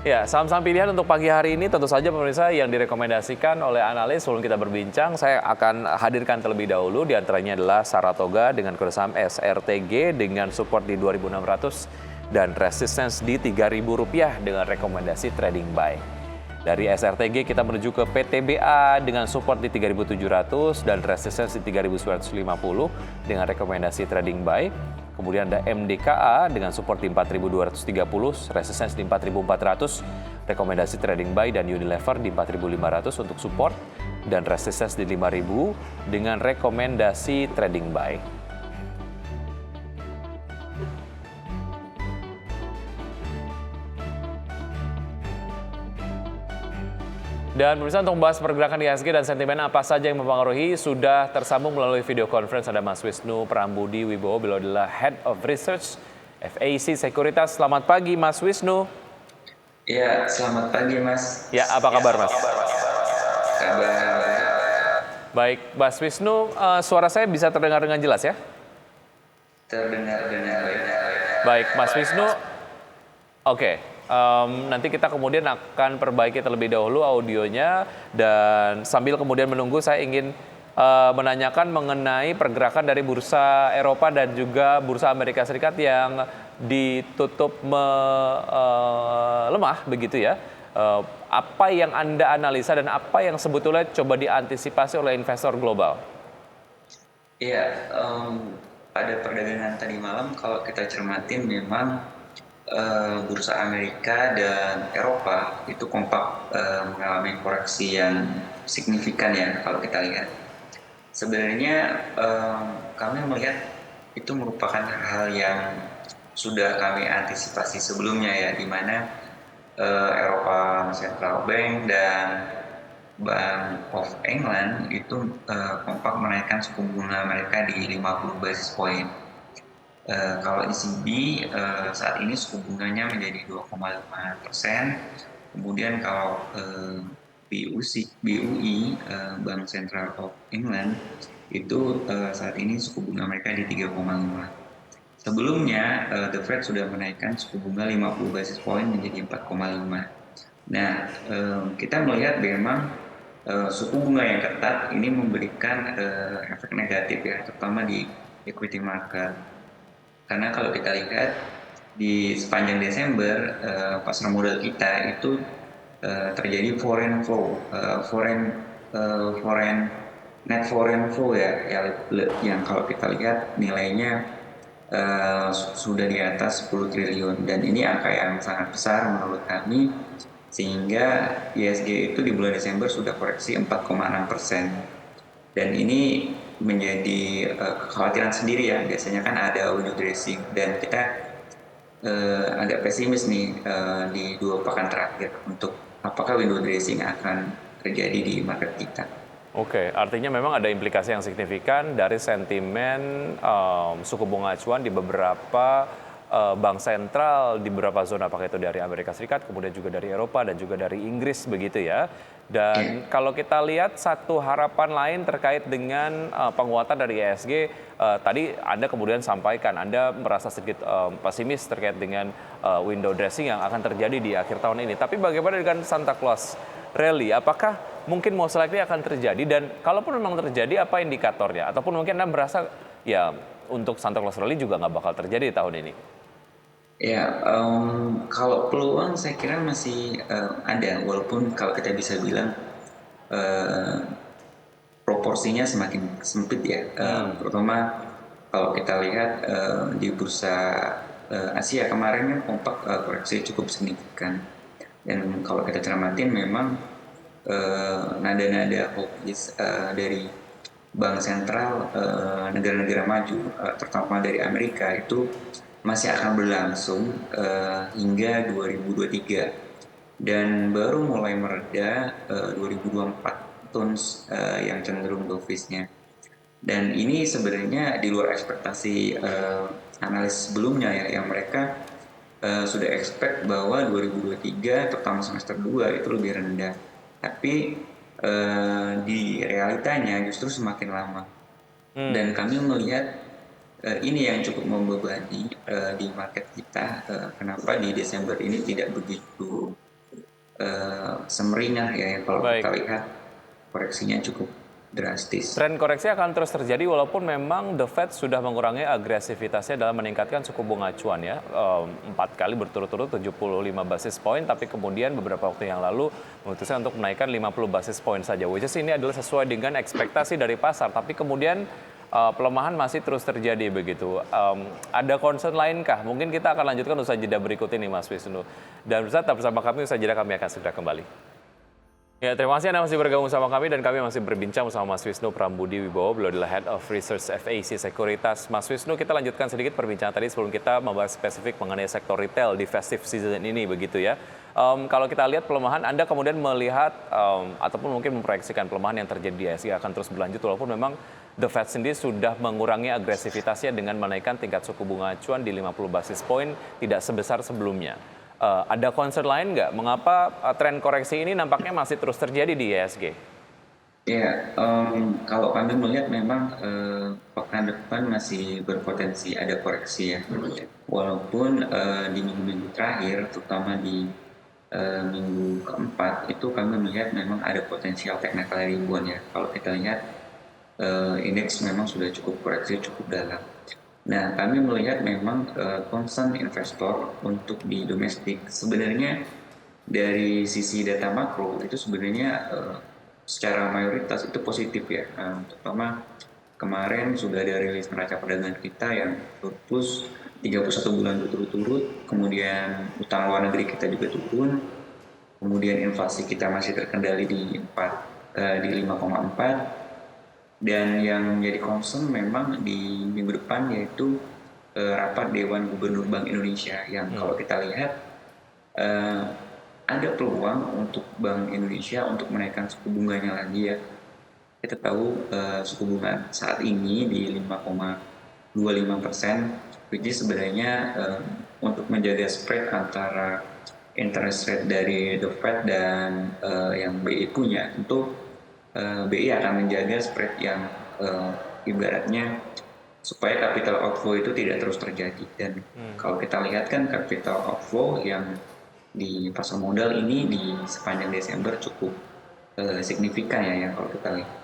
Ya, saham-saham pilihan untuk pagi hari ini tentu saja pemirsa yang direkomendasikan oleh analis. Sebelum kita berbincang, saya akan hadirkan terlebih dahulu. Di antaranya adalah Saratoga dengan kode saham SRTG dengan support di 2.600 dan resistance di Rp3.000 dengan rekomendasi trading buy. Dari SRTG kita menuju ke PTBA dengan support di 3.700 dan resistance di 3.950 dengan rekomendasi trading buy. Kemudian ada MDKA dengan support di 4.230, resistance di 4.400, rekomendasi trading buy, dan Unilever di 4.500 untuk support dan resistance di 5.000 dengan rekomendasi trading buy. Dan pemirsa, untuk membahas pergerakan IHSG dan sentimen apa saja yang mempengaruhi, sudah tersambung melalui video conference ada Mas Wisnu Prambudi Wibowo, beliau adalah Head of Research FAC Sekuritas. Selamat pagi Mas Wisnu. Ya, selamat pagi Mas. Ya, apa kabar Mas? Kabar Baik, Mas Wisnu, suara saya bisa terdengar dengan jelas ya? terdengar baik. Baik, Mas Wisnu. Oke. Nanti kita kemudian akan perbaiki terlebih dahulu audionya, dan sambil kemudian menunggu saya ingin menanyakan mengenai pergerakan dari bursa Eropa dan juga bursa Amerika Serikat yang ditutup lemah begitu ya. Apa yang Anda analisa dan apa yang sebetulnya coba diantisipasi oleh investor global? Iya, pada perdagangan tadi malam kalau kita cermatin memang bursa Amerika dan Eropa itu kompak mengalami koreksi yang signifikan ya kalau kita lihat. Sebenarnya kami melihat itu merupakan hal yang sudah kami antisipasi sebelumnya ya, di mana Eropa Central Bank dan Bank of England itu kompak menaikkan suku bunga mereka di 50 basis point. Kalau ECB saat ini suku bunganya menjadi 2,5%. Kemudian kalau BUI Bank Central of England itu saat ini suku bunga mereka di 3,5. Sebelumnya The Fed sudah menaikkan suku bunga 50 basis point menjadi 4,5. Nah, kita melihat memang suku bunga yang ketat ini memberikan efek negatif ya, terutama di equity market. Karena kalau kita lihat di sepanjang Desember pasar modal kita itu terjadi foreign flow, net foreign flow ya, yang kalau kita lihat nilainya sudah di atas 10 triliun, dan ini angka yang sangat besar menurut kami, sehingga IHSG itu di bulan Desember sudah koreksi 4,6%. Dan ini menjadi kekhawatiran sendiri ya. Biasanya kan ada window dressing, dan kita agak pesimis nih di 2 pekan terakhir untuk apakah window dressing akan terjadi di market kita. Oke, artinya memang ada implikasi yang signifikan dari sentimen suku bunga acuan di beberapa bank sentral di beberapa zona, apakah itu dari Amerika Serikat, kemudian juga dari Eropa dan juga dari Inggris begitu ya. Dan kalau kita lihat satu harapan lain terkait dengan penguatan dari IHSG, tadi Anda kemudian sampaikan Anda merasa sedikit pesimis terkait dengan window dressing yang akan terjadi di akhir tahun ini. Tapi bagaimana dengan Santa Claus Rally? Apakah mungkin most likely akan terjadi, dan kalaupun memang terjadi apa indikatornya? Ataupun mungkin Anda merasa ya untuk Santa Claus Rally juga nggak bakal terjadi di tahun ini? Ya, kalau peluang saya kira masih ada, walaupun kalau kita bisa bilang proporsinya semakin sempit ya, terutama kalau kita lihat di bursa Asia kemarin kan kompak koreksi cukup signifikan. Dan kalau kita cermatin memang nada-nada hawkish dari bank sentral negara-negara maju, terutama dari Amerika, itu masih akan berlangsung hingga 2023, dan baru mulai mereda 2024 tons yang cenderung dovish-nya. Dan ini sebenarnya di luar ekspektasi analis sebelumnya ya, yang mereka sudah expect bahwa 2023 terutama semester 2 itu lebih rendah. Tapi di realitanya justru semakin lama. Dan kami melihat ini yang cukup membebani di market kita. Kenapa di Desember ini tidak begitu semeringah ya kalau kita Baik. lihat koreksinya cukup drastis. Tren koreksi akan terus terjadi walaupun memang The Fed sudah mengurangi agresivitasnya dalam meningkatkan suku bunga acuan ya. 4 kali berturut-turut 75 basis point, tapi kemudian beberapa waktu yang lalu memutuskan untuk menaikkan 50 basis point saja. Which is ini adalah sesuai dengan ekspektasi dari pasar, tapi kemudian pelemahan masih terus terjadi begitu. Ada concern lainkah? Mungkin kita akan lanjutkan usai jeda berikut ini Mas Wisnu. Dan tetap bersama kami, usai jeda kami akan segera kembali. Ya, terima kasih Anda masih bergabung sama kami dan kami masih berbincang bersama Mas Wisnu Prambudi Wibowo, beliau adalah Head of Research FAC Sekuritas. Mas Wisnu, kita lanjutkan sedikit perbincangan tadi sebelum kita membahas spesifik mengenai sektor retail di festive season ini begitu ya. Kalau kita lihat pelemahan, Anda kemudian melihat ataupun mungkin memproyeksikan pelemahan yang terjadi di ISG akan terus berlanjut walaupun memang The Fed sendiri sudah mengurangi agresivitasnya dengan menaikkan tingkat suku bunga acuan di 50 basis point tidak sebesar sebelumnya. Ada concern lain nggak? Mengapa tren koreksi ini nampaknya masih terus terjadi di ISG? Ya, kalau kami melihat memang pekan depan masih berpotensi ada koreksi ya. Walaupun di minggu-minggu terakhir, terutama di minggu keempat, itu kami melihat memang ada potensial technical rebound ya. Kalau kita lihat indeks memang sudah cukup koreksi, cukup dalam. Nah, kami melihat memang concern investor untuk di domestik sebenarnya dari sisi data makro itu sebenarnya secara mayoritas itu positif ya. Terutama kemarin sudah ada rilis neraca perdagangan kita yang surplus 31 bulan berturut-turut, kemudian utang luar negeri kita juga turun, kemudian inflasi kita masih terkendali di 5,4. Dan yang menjadi concern memang di minggu depan yaitu rapat Dewan Gubernur Bank Indonesia yang kalau kita lihat ada peluang untuk Bank Indonesia untuk menaikkan suku bunganya lagi ya. Kita tahu suku bunga saat ini di 5,25%, which is sebenarnya untuk menjaga spread antara interest rate dari The Fed dan yang BI punya, tentu BI akan menjaga spread yang ibaratnya supaya capital outflow itu tidak terus terjadi. Dan kalau kita lihat kan capital outflow yang di pasar modal ini di sepanjang Desember cukup signifikan ya kalau kita lihat.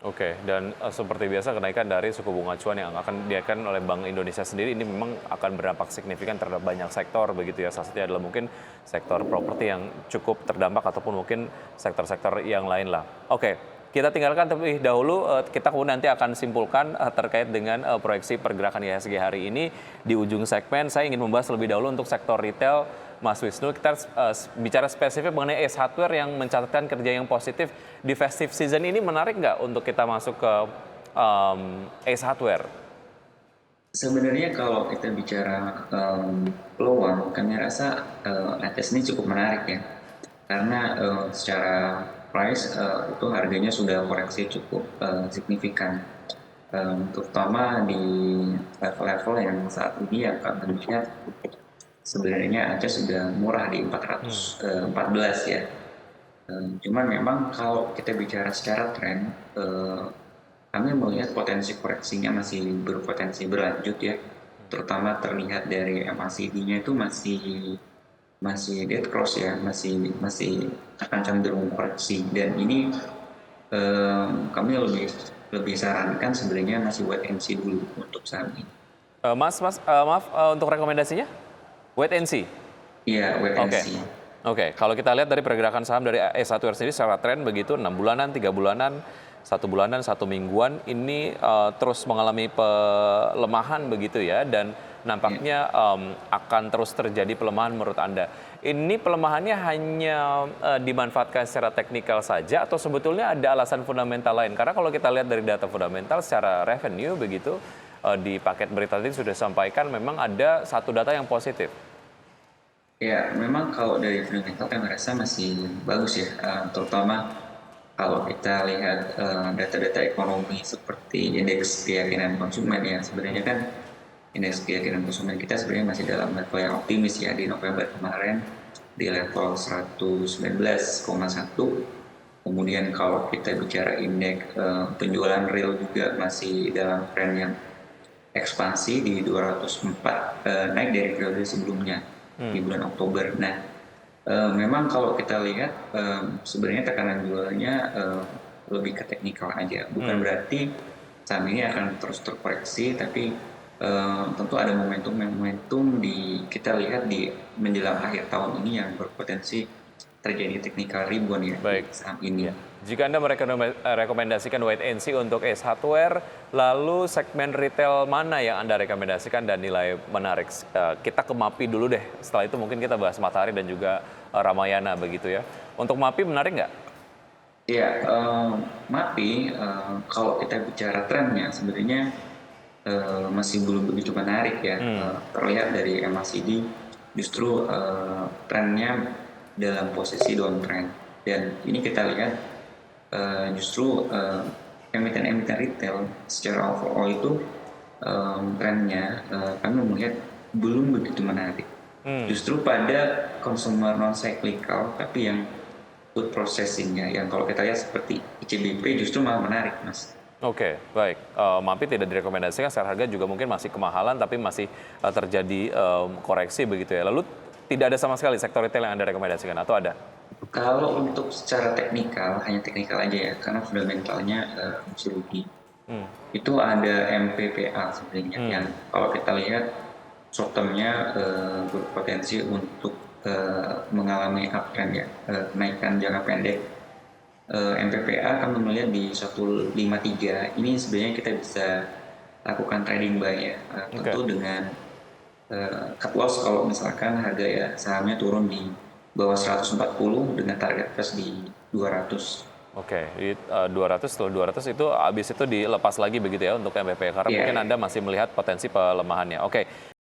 Oke, dan seperti biasa kenaikan dari suku bunga acuan yang akan dinaikkan oleh Bank Indonesia sendiri ini memang akan berdampak signifikan terhadap banyak sektor begitu ya. Salah satunya adalah mungkin sektor properti yang cukup terdampak ataupun mungkin sektor-sektor yang lain lah. Oke, kita tinggalkan terlebih dahulu, kita kemudian nanti akan simpulkan terkait dengan proyeksi pergerakan IHSG hari ini di ujung segmen. Saya ingin membahas lebih dahulu untuk sektor retail. Mas Wisnu, kita bicara spesifik mengenai Ace Hardware yang mencatatkan kerja yang positif di festive season ini, menarik nggak untuk kita masuk ke Ace Hardware? Sebenarnya kalau kita bicara peluang, kami rasa Ace ini cukup menarik ya, karena secara price itu harganya sudah koreksi cukup signifikan, terutama di level-level yang saat ini yang kami lihat sebenarnya aja sudah murah di 414 ya. Cuman memang kalau kita bicara secara tren, kami melihat potensi koreksinya masih berpotensi berlanjut ya. Terutama terlihat dari MACD-nya itu masih dead cross ya, masih akan cenderung koreksi. Dan ini kami lebih sarankan sebenarnya masih wait and see dulu untuk saat ini. Maaf untuk rekomendasinya? Wait and see? Iya, wait and see. Oke, kalau kita lihat dari pergerakan saham dari Ace Hardware sendiri secara tren begitu 6 bulanan, 3 bulanan, 1 bulanan, 1 mingguan ini terus mengalami pelemahan begitu ya, dan nampaknya akan terus terjadi pelemahan menurut Anda. Ini pelemahannya hanya dimanfaatkan secara teknikal saja atau sebetulnya ada alasan fundamental lain? Karena kalau kita lihat dari data fundamental secara revenue begitu, di paket berita tadi sudah sampaikan memang ada satu data yang positif. Ya, memang kalau dari fundamental kami rasa masih bagus ya, terutama kalau kita lihat data-data ekonomi seperti indeks keyakinan konsumen ya, sebenarnya kan indeks keyakinan konsumen kita sebenarnya masih dalam level yang optimis ya. Di November kemarin di level 119,1, kemudian kalau kita bicara indeks penjualan real juga masih dalam tren yang ekspansi di 204, naik dari periode sebelumnya di bulan Oktober. Nah, Memang kalau kita lihat sebenarnya tekanan jualnya lebih ke teknikal aja, bukan berarti saham ini akan terus terkoreksi, tapi tentu ada momentum-momentum kita lihat di menjelang akhir tahun ini yang berpotensi terjadi technical rebound ya di Baik. saham ini. Ya. Jika Anda merekomendasikan wait and see untuk Ace Hardware, lalu segmen retail mana yang Anda rekomendasikan dan nilai menarik? Kita ke MAPI dulu deh. Setelah itu mungkin kita bahas Matahari dan juga Ramayana begitu ya. Untuk MAPI menarik nggak? Ya, MAPI kalau kita bicara trennya sebenarnya masih belum begitu menarik ya. Terlihat dari MACD justru trennya dalam posisi downtrend, dan ini kita lihat justru emiten-emiten retail secara overall itu trennya kami melihat belum begitu menarik. Justru pada consumer non cyclical tapi yang food processingnya, yang kalau kita lihat seperti ICBP justru malah menarik, Mas. Oke, baik. MAPI tidak direkomendasikan, secara harga juga mungkin masih kemahalan, tapi masih terjadi koreksi begitu ya. Lalu tidak ada sama sekali sektor retail yang Anda rekomendasikan, atau ada? Kalau untuk secara teknikal, hanya teknikal aja ya, karena fundamentalnya masih rugi. Itu ada MPPA sebenarnya, yang kalau kita lihat short term-nya berpotensi untuk mengalami uptrend ya, kenaikan jangka pendek. MPPA kami melihat di 153, ini sebenarnya kita bisa lakukan trading buy ya, tentu dengan cut loss kalau misalkan harga ya sahamnya turun di bawah 140 dengan target price di 200. Oke, di 200, setelah 200 itu habis itu dilepas lagi begitu ya untuk MPP, karena Iya. mungkin Anda masih melihat potensi pelemahannya. Oke.